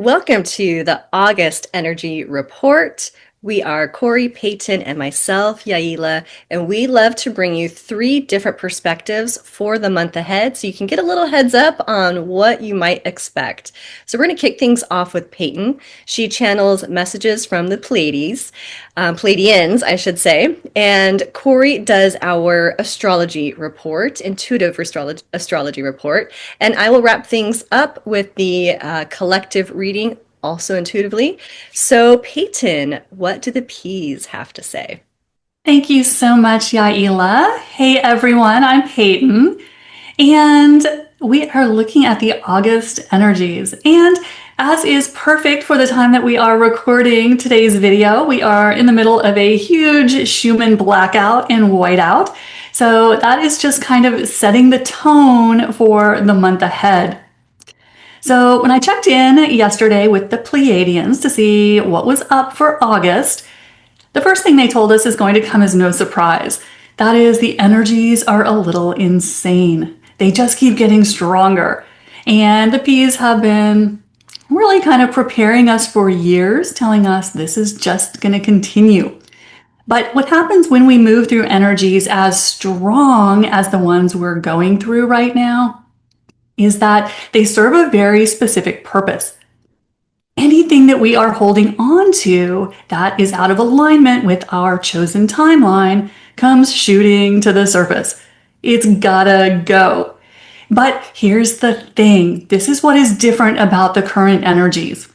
Welcome to the August Energy Report. We are Corey, Peyton, and myself, Yaila, and we love to bring you 3 different perspectives for the month ahead so you can get a little heads up on what you might expect. So we're going to kick things off with Peyton. She channels messages from the Pleiadians, I should say, and Corey does our astrology report, intuitive astrology report, and I will wrap things up with the collective reading also intuitively. So Peyton, what do the P's have to say? Thank you so much, Yaila. Hey everyone, I'm Peyton, and we are looking at the August energies. And as is perfect for the time that we are recording today's video, we are in the middle of a huge Schumann blackout and whiteout. So that is just kind of setting the tone for the month ahead. So when I checked in yesterday with the Pleiadians to see what was up for August, the first thing they told us is going to come as no surprise. That is, the energies are a little insane. They just keep getting stronger. And the P's have been really kind of preparing us for years, telling us this is just going to continue. But what happens when we move through energies as strong as the ones we're going through right now is that they serve a very specific purpose. Anything that we are holding on to that is out of alignment with our chosen timeline comes shooting to the surface. It's gotta go. But here's the thing. This is what is different about the current energies.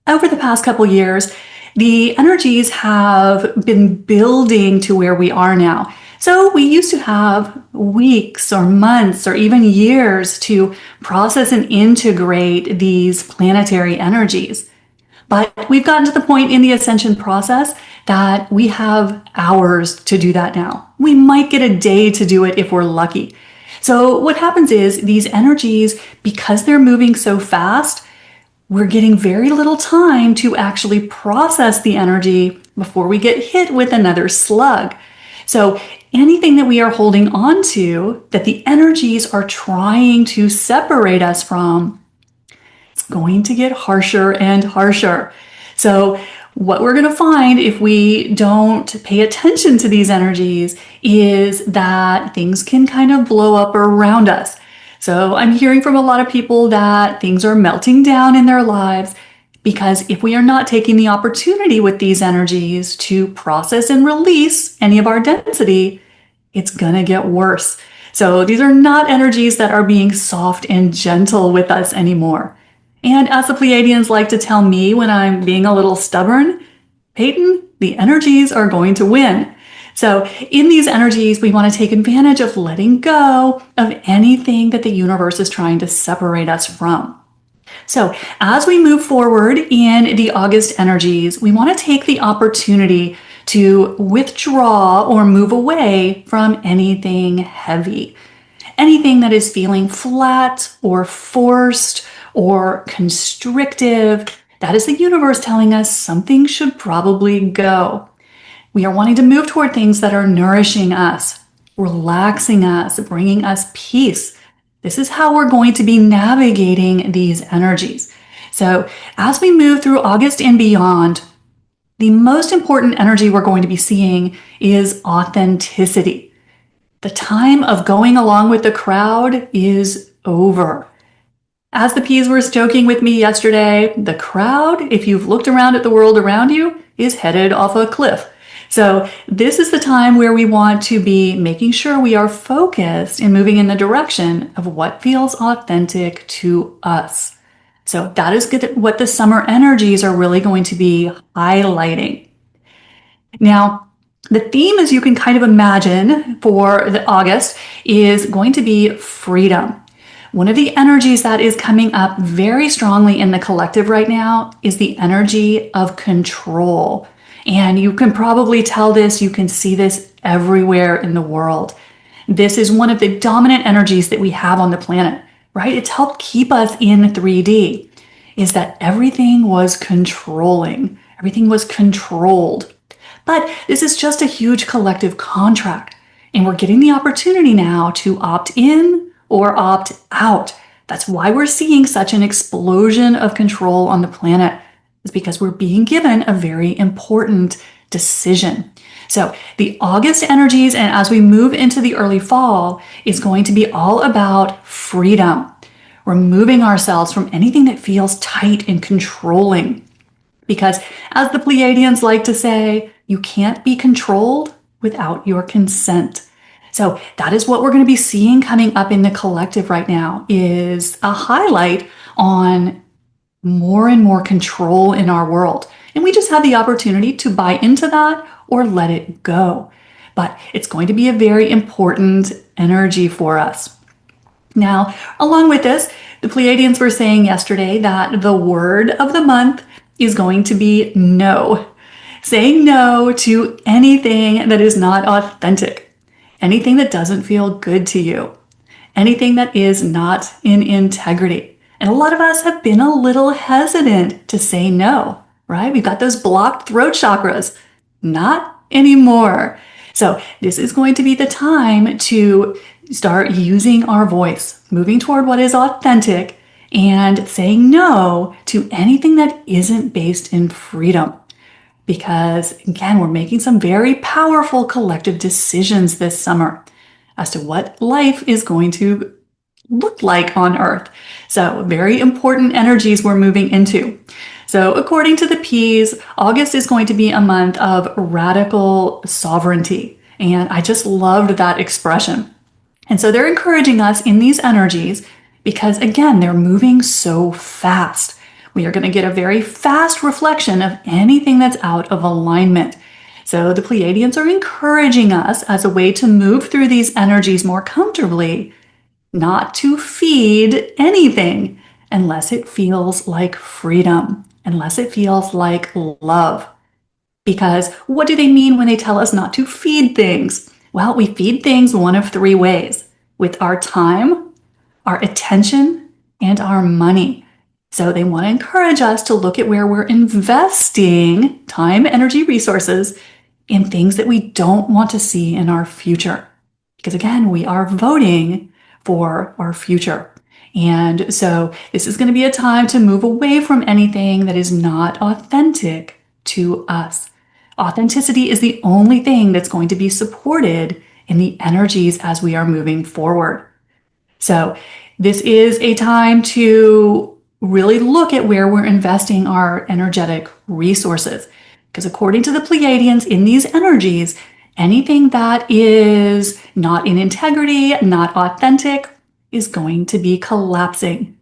Over the past couple years, the energies have been building to where we are now. So we used to have weeks or months or even years to process and integrate these planetary energies. But we've gotten to the point in the ascension process that we have hours to do that now. We might get a day to do it if we're lucky. So what happens is these energies, because they're moving so fast, we're getting very little time to actually process the energy before we get hit with another slug. So anything that we are holding on to that the energies are trying to separate us from, it's going to get harsher and harsher. So what we're going to find if we don't pay attention to these energies is that things can kind of blow up around us. So I'm hearing from a lot of people that things are melting down in their lives because if we are not taking the opportunity with these energies to process and release any of our density, it's gonna get worse. So these are not energies that are being soft and gentle with us anymore. And as the Pleiadians like to tell me when I'm being a little stubborn, Peyton, the energies are going to win. So in these energies, we want to take advantage of letting go of anything that the universe is trying to separate us from. So as we move forward in the August energies, we want to take the opportunity to withdraw or move away from anything heavy. Anything that is feeling flat or forced or constrictive, that is the universe telling us something should probably go. We are wanting to move toward things that are nourishing us, relaxing us, bringing us peace. This is how we're going to be navigating these energies. So as we move through August and beyond, the most important energy we're going to be seeing is authenticity. The time of going along with the crowd is over. As the P's were joking with me yesterday, the crowd, if you've looked around at the world around you, is headed off a cliff. So this is the time where we want to be making sure we are focused and moving in the direction of what feels authentic to us. So that is what the summer energies are really going to be highlighting. Now, the theme, as you can kind of imagine for the August, is going to be freedom. One of the energies that is coming up very strongly in the collective right now is the energy of control. And you can probably tell this, you can see this everywhere in the world. This is one of the dominant energies that we have on the planet, right? It's helped keep us in 3D, is that everything was controlling. Everything was controlled. But this is just a huge collective contract. And we're getting the opportunity now to opt in or opt out. That's why we're seeing such an explosion of control on the planet. It's because we're being given a very important decision. So the August energies, and as we move into the early fall, is going to be all about freedom. Removing ourselves from anything that feels tight and controlling. Because as the Pleiadians like to say, you can't be controlled without your consent. So that is what we're going to be seeing coming up in the collective right now, is a highlight on more and more control in our world. And we just have the opportunity to buy into that or let it go. But it's going to be a very important energy for us. Now, along with this, the Pleiadians were saying yesterday that the word of the month is going to be no. Saying no to anything that is not authentic, anything that doesn't feel good to you, anything that is not in integrity. And a lot of us have been a little hesitant to say no, right? We've got those blocked throat chakras. Not anymore. So this is going to be the time to start using our voice, moving toward what is authentic, and saying no to anything that isn't based in freedom. Because again, we're making some very powerful collective decisions this summer as to what life is going to look like on Earth. So very important energies we're moving into. So according to the P's, August is going to be a month of radical sovereignty. And I just loved that expression. And so they're encouraging us in these energies because, again, they're moving so fast. We are going to get a very fast reflection of anything that's out of alignment. So the Pleiadians are encouraging us as a way to move through these energies more comfortably, not to feed anything unless it feels like freedom, unless it feels like love. Because what do they mean when they tell us not to feed things? Well, we feed things one of three ways: with our time, our attention, and our money. So they want to encourage us to look at where we're investing time, energy, resources in things that we don't want to see in our future. Because again, we are voting for our future. And so this is going to be a time to move away from anything that is not authentic to us. Authenticity is the only thing that's going to be supported in the energies as we are moving forward. So this is a time to really look at where we're investing our energetic resources. Because according to the Pleiadians, in these energies, anything that is not in integrity, not authentic, is going to be collapsing.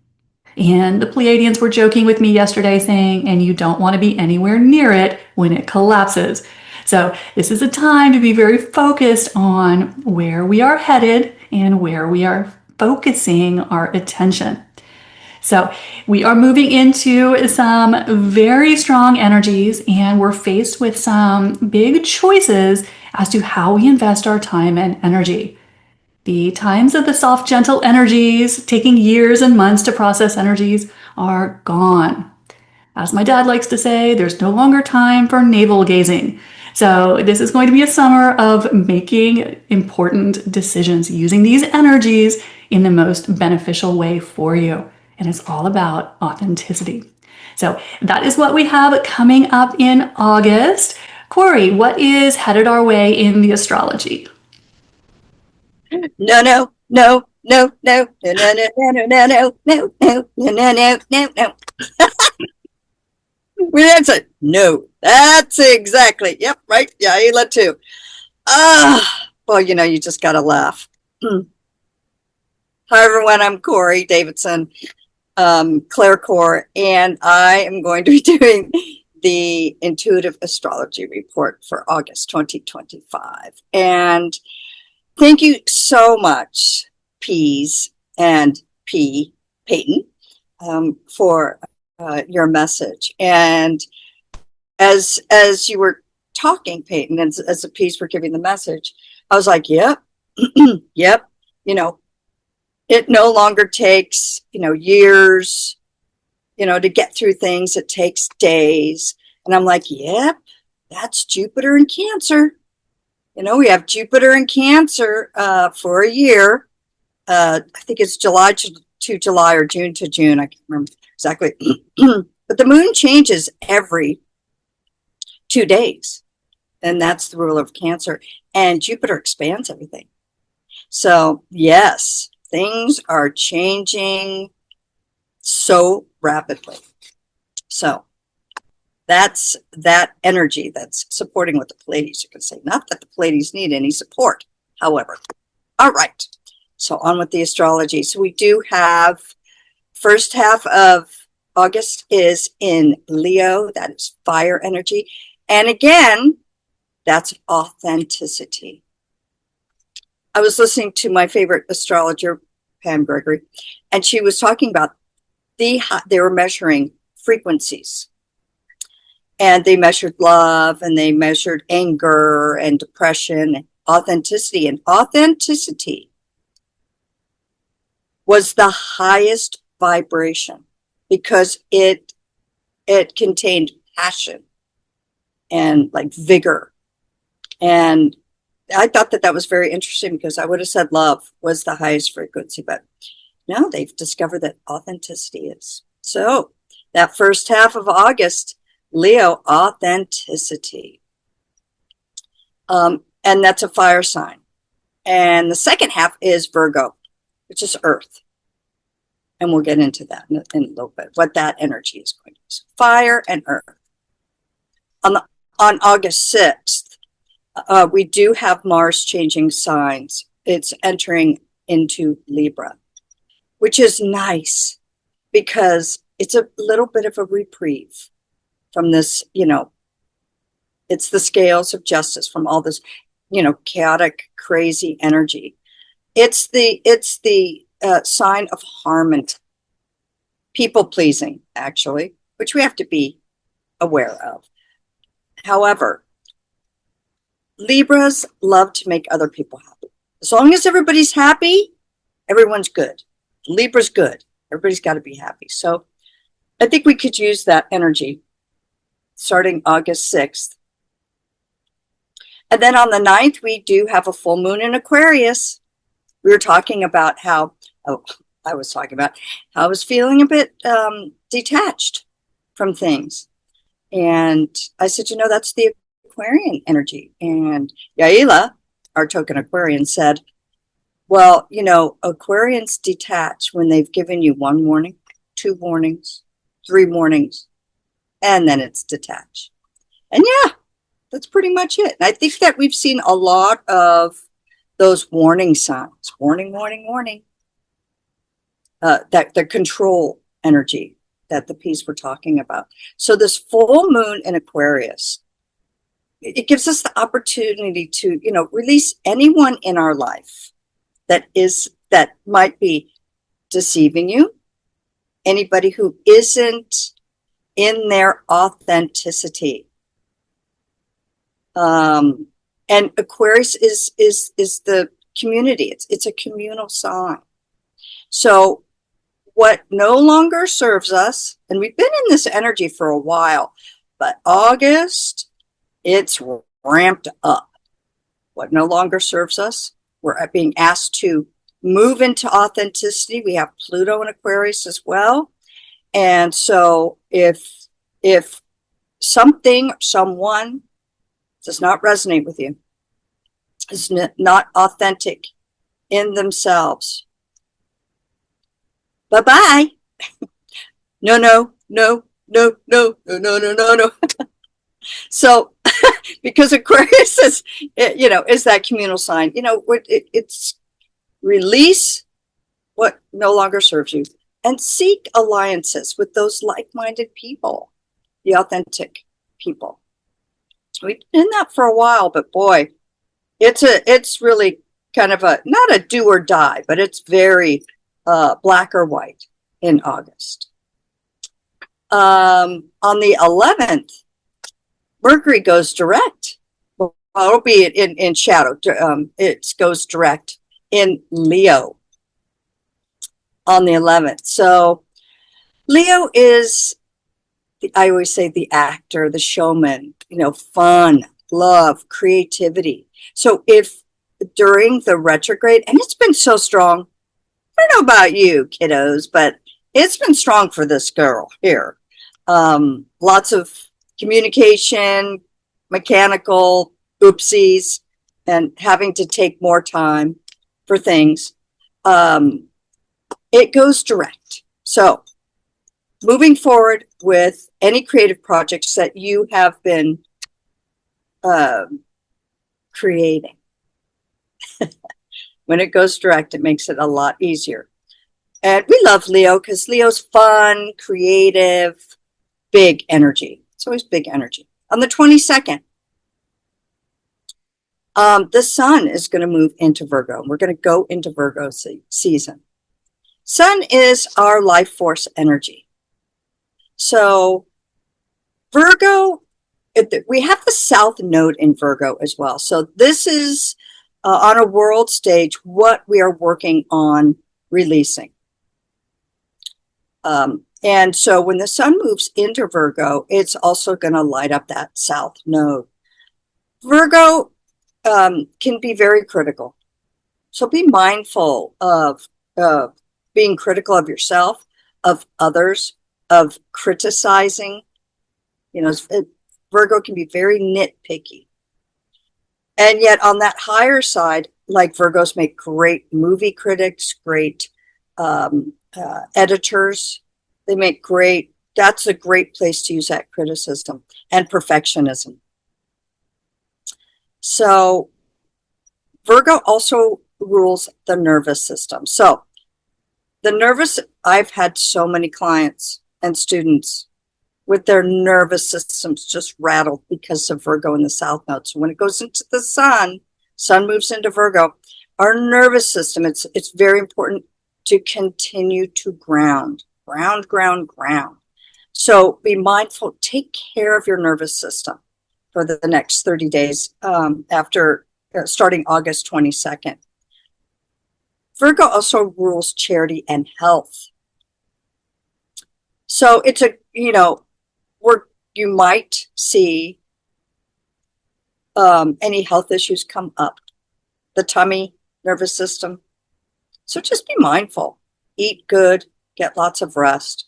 And the Pleiadians were joking with me yesterday saying, and you don't want to be anywhere near it when it collapses. So this is a time to be very focused on where we are headed and where we are focusing our attention. So we are moving into some very strong energies, and we're faced with some big choices as to how we invest our time and energy. The times of the soft, gentle energies, taking years and months to process energies, are gone. As my dad likes to say, there's no longer time for navel gazing. So this is going to be a summer of making important decisions, using these energies in the most beneficial way for you. And it's all about authenticity. So that is what we have coming up in August. Corey, what is headed our way in the astrology? No, no, no, no, no, no, no, no, no, no, no, no, no, no, no, no, no. That's it. No, that's exactly. Yep, right. Yeah, Yaila too. Well, you just got to laugh. Hi, everyone. I'm Corey Davidson, Claircore, and I am going to be doing the Intuitive Astrology Report for August 2025. And thank you so much, P's and Peyton, for your message. And as you were talking, Peyton, and as the P's were giving the message, I was like, yep, yep. It no longer takes, years, to get through things. It takes days. And I'm like, yep, that's Jupiter in Cancer. We have Jupiter in Cancer for a year. I think it's July to July or June to June. I can't remember exactly. But the moon changes every 2 days. And that's the rule of Cancer. And Jupiter expands everything. So, yes, things are changing so rapidly. So, that's that energy that's supporting what the Pleiades are going to say. Not that the Pleiades need any support, however. All right. So, on with the astrology. So, we do have first half of August is in Leo. That is fire energy. And again, that's authenticity. I was listening to my favorite astrologer, Pam Gregory, and she was talking about they were measuring frequencies. And they measured love, and they measured anger and depression, and authenticity. And authenticity was the highest vibration because it contained passion and like vigor. And I thought that was very interesting because I would have said love was the highest frequency, but no, they've discovered that authenticity is. So that first half of August, Leo, authenticity. And that's a fire sign. And the second half is Virgo, which is earth. And we'll get into that in a little bit, what that energy is going to be. Fire and earth. On August 6th, we do have Mars changing signs. It's entering into Libra, which is nice because it's a little bit of a reprieve from this, it's the scales of justice from all this, chaotic, crazy energy. It's the sign of harmony, people pleasing, actually, which we have to be aware of. However, Libras love to make other people happy. As long as everybody's happy, everyone's good. Libra's good. Everybody's got to be happy. So I think we could use that energy starting August 6th. And then on the 9th, we do have a full moon in Aquarius. We were talking about how I was feeling a bit detached from things. And I said, that's the Aquarian energy. And Yaila, our token Aquarian, said, well, Aquarians detach when they've given you 1 warning, 2 warnings, 3 warnings, and then it's detached. And yeah, that's pretty much it. And I think that we've seen a lot of those warning signs. Warning, warning, warning. That the control energy that the piece we're talking about. So this full moon in Aquarius, it gives us the opportunity to, release anyone in our life that might be deceiving you, anybody who isn't in their authenticity. And Aquarius is the community. It's a communal sign. So what no longer serves us, and we've been in this energy for a while, but August, it's ramped up. What no longer serves us, we're being asked to move into authenticity. We have Pluto in Aquarius as well. And so if something or someone does not resonate with you, is not authentic in themselves, bye-bye. No. So, because Aquarius is that communal sign, it's release what no longer serves you and seek alliances with those like-minded people, the authentic people. We've been in that for a while, but boy, it's really kind of not a do or die, but it's very black or white in August. On the 11th, Mercury goes direct. Well, it'll be in shadow. It goes direct in Leo on the 11th. So Leo is, I always say, the actor, the showman, fun, love, creativity. So if during the retrograde, and it's been so strong I don't know about you, kiddos, but it's been strong for this girl here. Lots of communication, mechanical oopsies, and having to take more time for things. It goes direct. So moving forward with any creative projects that you have been creating. When it goes direct, it makes it a lot easier. And we love Leo because Leo's fun, creative, big energy. It's always big energy. On the 22nd, the sun is going to move into Virgo. We're going to go into Virgo season. Sun is our life force energy. So Virgo, we have the South Node in Virgo as well. So this is on a world stage what we are working on releasing. And so when the sun moves into Virgo, it's also going to light up that South Node. Virgo can be very critical. So be mindful of being critical of yourself, of others, of criticizing. You know, Virgo can be very nitpicky. And yet on that higher side, like Virgos make great movie critics, great editors. They make great, that's a great place to use that criticism and perfectionism. So Virgo also rules the nervous system. So I've had so many clients and students with their nervous systems just rattled because of Virgo in the South Node. So when it goes into the sun moves into Virgo, our nervous system, it's very important to continue to ground. So be mindful, take care of your nervous system for the next 30 days after starting August 22nd. Virgo also rules charity and health. So it's where you might see any health issues come up, the tummy, nervous system. So just be mindful, eat good, get lots of rest.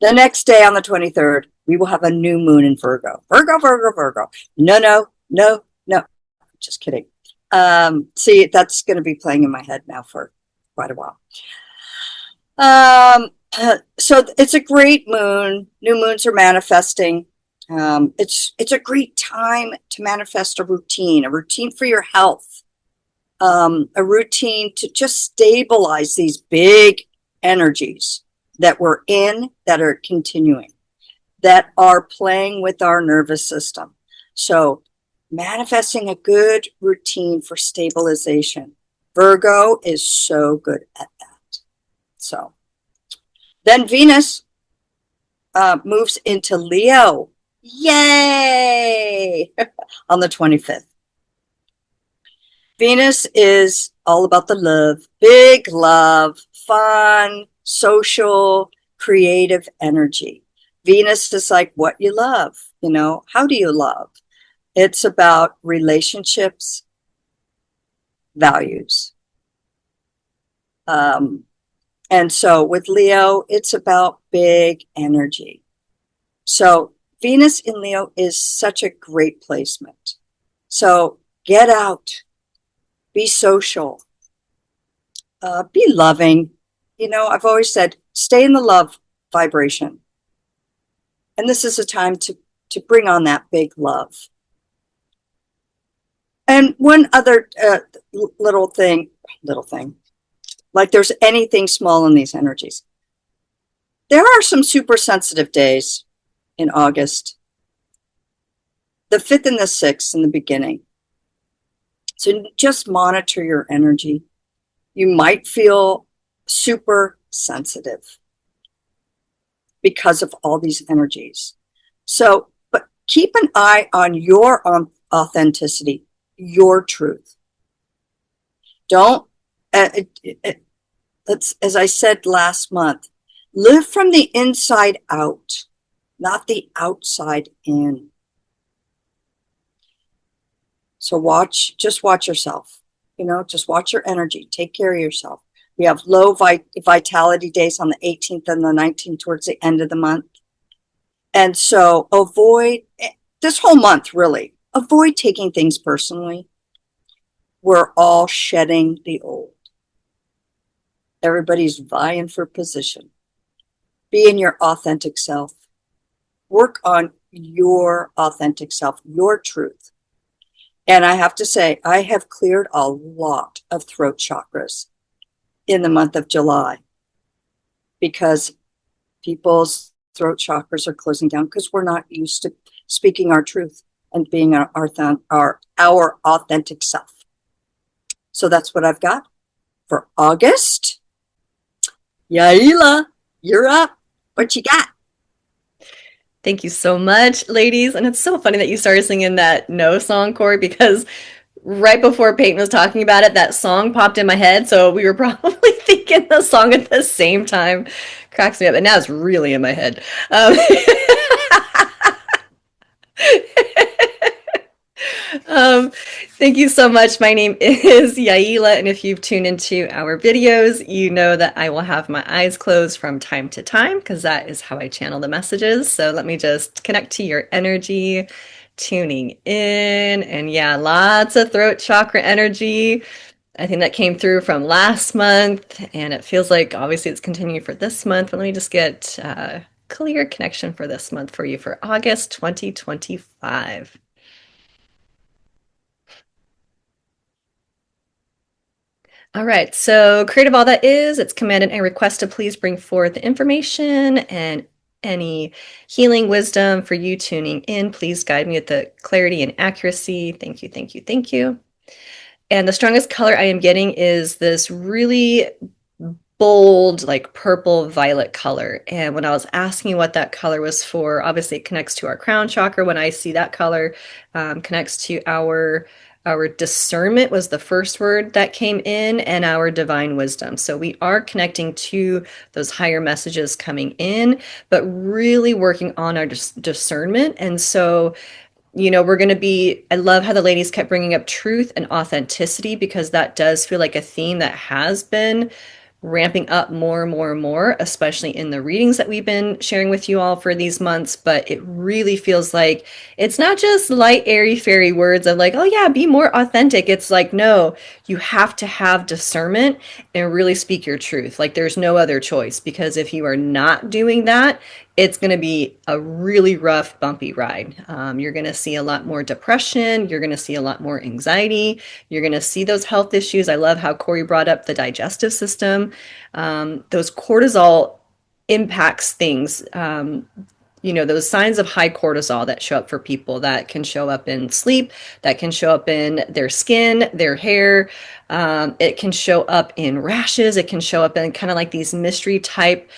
The next day on the 23rd, we will have a new moon in Virgo. Virgo. No. Just kidding. See, that's going to be playing in my head now for quite a while. So it's a great moon. New moons are manifesting. It's a great time to manifest a routine for your health, a routine to just stabilize these big energies that we're in, that are continuing, that are playing with our nervous system. So manifesting a good routine for stabilization. Virgo is so good at that. So then Venus moves into Leo. Yay! On the 25th. Venus is all about the love, big love, fun, social, creative energy. Venus is like what you love, how do you love? It's about relationships, values. And so with Leo, it's about big energy. So Venus in Leo is such a great placement. So get out, be social, be loving. I've always said, stay in the love vibration. And this is a time to bring on that big love. And one other little thing, like there's anything small in these energies. There are some super sensitive days in August. The 5th and the 6th in the beginning. So just monitor your energy. You might feel super sensitive because of all these energies. So, but keep an eye on your authenticity, your truth. Don't, as I said last month, live from the inside out, not the outside in. So just watch yourself. just watch your energy, take care of yourself. We have low vitality days on the 18th and the 19th towards the end of the month. And so avoid this whole month, really, avoid taking things personally. We're all shedding the old. Everybody's vying for position. Be in your authentic self. Work on your authentic self, your truth. And I have to say, I have cleared a lot of throat chakras in the month of July because people's throat chakras are closing down because we're not used to speaking our truth and being our authentic self. So that's what I've got for August. Yaila, you're up. What you got? Thank you so much, ladies. And it's so funny that you started singing that No song, Corey, because right before Peyton was talking about it, that song popped in my head. So we were probably thinking the song at the same time. Cracks me up. And now it's really in my head. Thank you so much. My name is Yaila, and if you've tuned into our videos, you know that I will have my eyes closed from time to time because that is how I channel the messages. So let me just connect to your energy, tuning in, and yeah, lots of throat chakra energy. I think that came through from last month, and it feels like obviously it's continuing for this month. But let me just get clear connection for this month for you for August 2025. All right, so creative all that is, it's commanded and request to please bring forth the information and any healing wisdom for you tuning in. Please guide me with the clarity and accuracy. Thank you, thank you, thank you. And the strongest color I am getting is this really bold, like purple violet color. And when I was asking what that color was for, obviously it connects to our crown chakra. When I see that color, connects to our discernment was the first word that came in, and our divine wisdom. So we are connecting to those higher messages coming in, but really working on our discernment. And so we're going to be, I love how the ladies kept bringing up truth and authenticity because that does feel like a theme that has been ramping up more and more and more, especially in the readings that we've been sharing with you all for these months. But it really feels like it's not just light, airy, fairy words of like, oh yeah, be more authentic. It's like, no, you have to have discernment and really speak your truth. Like there's no other choice, because if you are not doing that, it's going to be a really rough, bumpy ride. You're going to see a lot more depression. You're going to see a lot more anxiety. You're going to see those health issues. I love how Corey brought up the digestive system. Those cortisol impacts things. Those signs of high cortisol that show up for people, that can show up in sleep, that can show up in their skin, their hair. It can show up in rashes. It can show up in kind of like these mystery type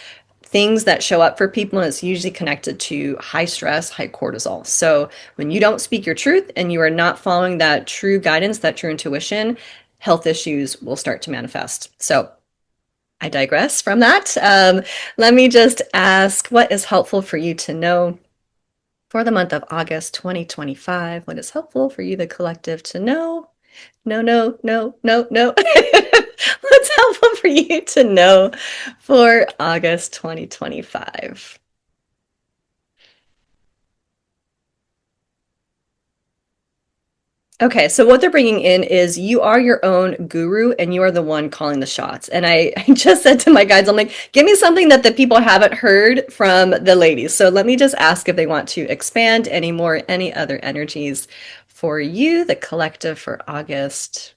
things that show up for people, and it's usually connected to high stress, high cortisol. So when you don't speak your truth and you are not following that true guidance, that true intuition, health issues will start to manifest. So I digress from that. Let me just ask, what is helpful for you to know for the month of August 2025? What is helpful for you, the collective, to know? No, no, no, no, no. What's helpful for you to know for August 2025? Okay, so what they're bringing in is you are your own guru and you are the one calling the shots. And I just said to my guides, I'm like, give me something that the people haven't heard from the ladies. So let me just ask if they want to expand any more, any other energies for you, the collective, for August.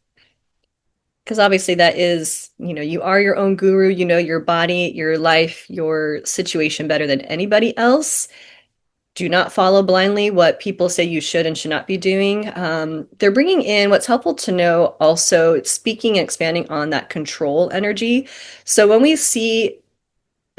Because obviously that is, you are your own guru, you know your body, your life, your situation better than anybody else. Do not follow blindly what people say you should and should not be doing. They're bringing in what's helpful to know also, speaking and expanding on that control energy. So when we see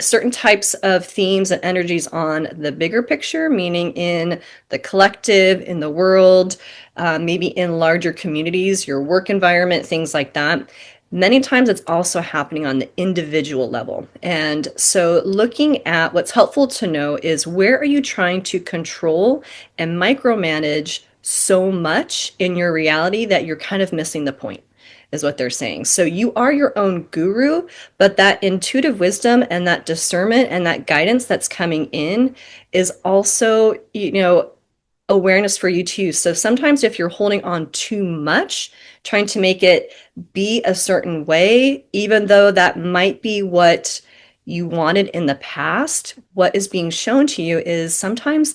certain types of themes and energies on the bigger picture, meaning in the collective, in the world, maybe in larger communities, your work environment, things like that. Many times it's also happening on the individual level. And so looking at what's helpful to know is, where are you trying to control and micromanage so much in your reality that you're kind of missing the point? is what they're saying. So you are your own guru, but that intuitive wisdom and that discernment and that guidance that's coming in is also, awareness for you too. So sometimes if you're holding on too much, trying to make it be a certain way, even though that might be what you wanted in the past, what is being shown to you is sometimes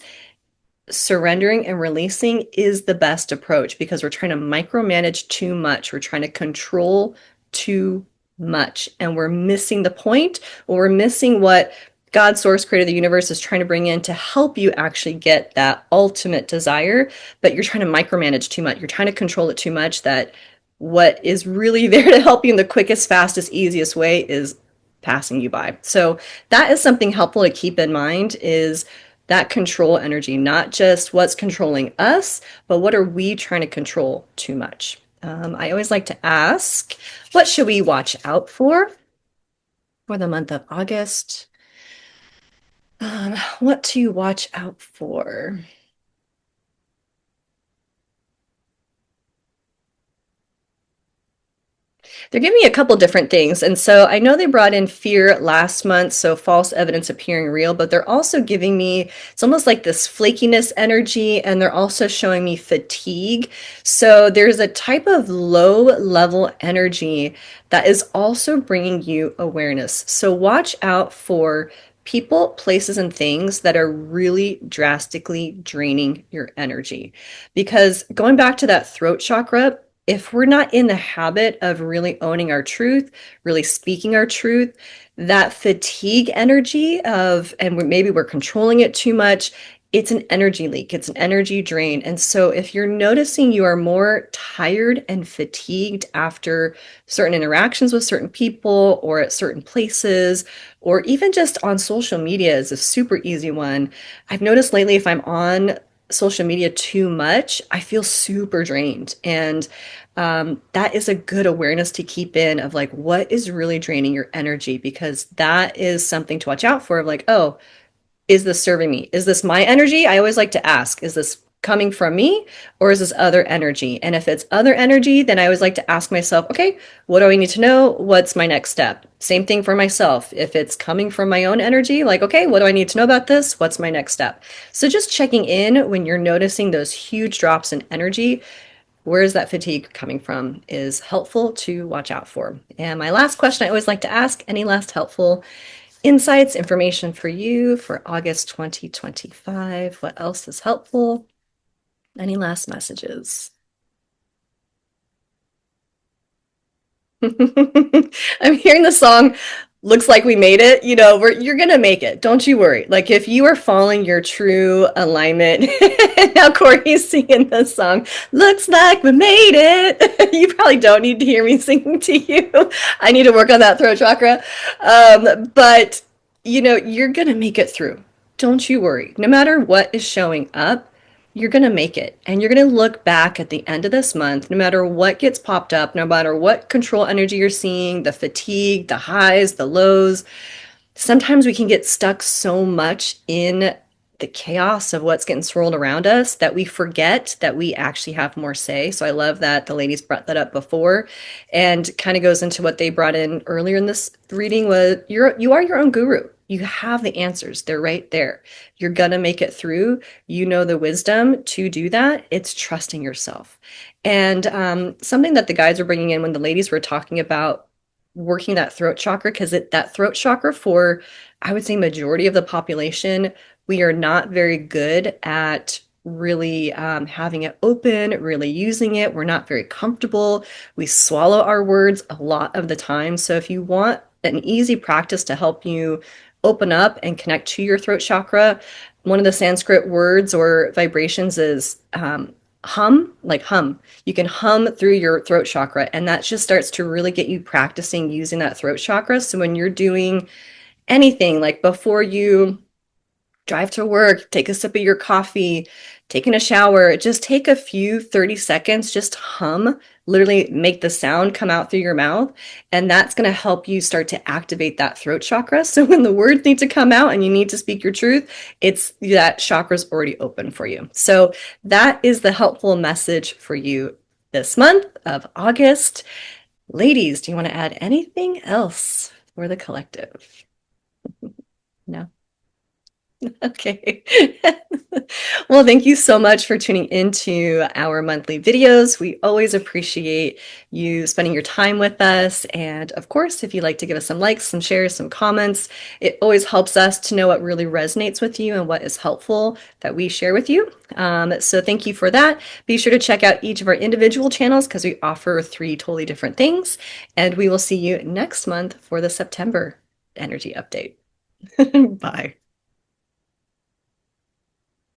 surrendering and releasing is the best approach because we're trying to micromanage too much. We're trying to control too much and we're missing the point, or we're missing what God, source, creator of the universe is trying to bring in to help you actually get that ultimate desire, but you're trying to micromanage too much. You're trying to control it too much that what is really there to help you in the quickest, fastest, easiest way is passing you by. So that is something helpful to keep in mind is that control energy, not just what's controlling us, but what are we trying to control too much? I always like to ask, what should we watch out for the month of August? What to watch out for? They're giving me a couple different things. And so I know they brought in fear last month, so false evidence appearing real, but they're also giving me, it's almost like this flakiness energy, and they're also showing me fatigue. So there's a type of low level energy that is also bringing you awareness. So watch out for people, places, and things that are really drastically draining your energy. Because going back to that throat chakra, if we're not in the habit of really owning our truth, really speaking our truth, that fatigue energy of, and maybe we're controlling it too much, it's an energy leak, it's an energy drain. And so if you're noticing you are more tired and fatigued after certain interactions with certain people or at certain places, or even just on social media is a super easy one. I've noticed lately if I'm on social media too much, I feel super drained. And that is a good awareness to keep in of like, what is really draining your energy? Because that is something to watch out for of like, oh, is this serving me? Is this my energy? I always like to ask, is this coming from me or is this other energy? And if it's other energy, then I always like to ask myself, okay, what do I need to know? What's my next step? Same thing for myself. If it's coming from my own energy, like, okay, what do I need to know about this? What's my next step? So just checking in when you're noticing those huge drops in energy, where is that fatigue coming from is helpful to watch out for. And my last question I always like to ask, any last helpful insights, information for you for August 2025? What else is helpful? Any last messages? I'm hearing the song Looks Like We Made It. You're gonna make it. Don't you worry. Like if you are following your true alignment, now Corey's singing this song, Looks Like We Made It. You probably don't need to hear me singing to you. I need to work on that throat chakra. But you're gonna make it through. Don't you worry. No matter what is showing up, you're going to make it. And you're going to look back at the end of this month, no matter what gets popped up, no matter what control energy you're seeing, the fatigue, the highs, the lows. Sometimes we can get stuck so much in the chaos of what's getting swirled around us that we forget that we actually have more say. So I love that the ladies brought that up before, and kind of goes into what they brought in earlier in this reading was you are your own guru. You have the answers. They're right there. You're gonna make it through. You know the wisdom to do that. It's trusting yourself. And something that the guys were bringing in when the ladies were talking about working that throat chakra, because that throat chakra for, I would say, majority of the population, we are not very good at really having it open, really using it. We're not very comfortable. We swallow our words a lot of the time. So if you want an easy practice to help you open up and connect to your throat chakra, one of the Sanskrit words or vibrations is hum, like hum. You can hum through your throat chakra, and that just starts to really get you practicing using that throat chakra. So when you're doing anything, like before you drive to work, take a sip of your coffee, taking a shower, just take a few 30 seconds, just hum, literally make the sound come out through your mouth. And that's going to help you start to activate that throat chakra. So when the words need to come out and you need to speak your truth, it's that chakra's already open for you. So that is the helpful message for you this month of August. Ladies, do you want to add anything else for the collective? No? Okay. Well, thank you so much for tuning into our monthly videos. We always appreciate you spending your time with us. And of course, if you'd like to give us some likes, some shares, some comments, it always helps us to know what really resonates with you and what is helpful that we share with you. So thank you for that. Be sure to check out each of our individual channels because we offer 3 totally different things. And we will see you next month for the September energy update. Bye.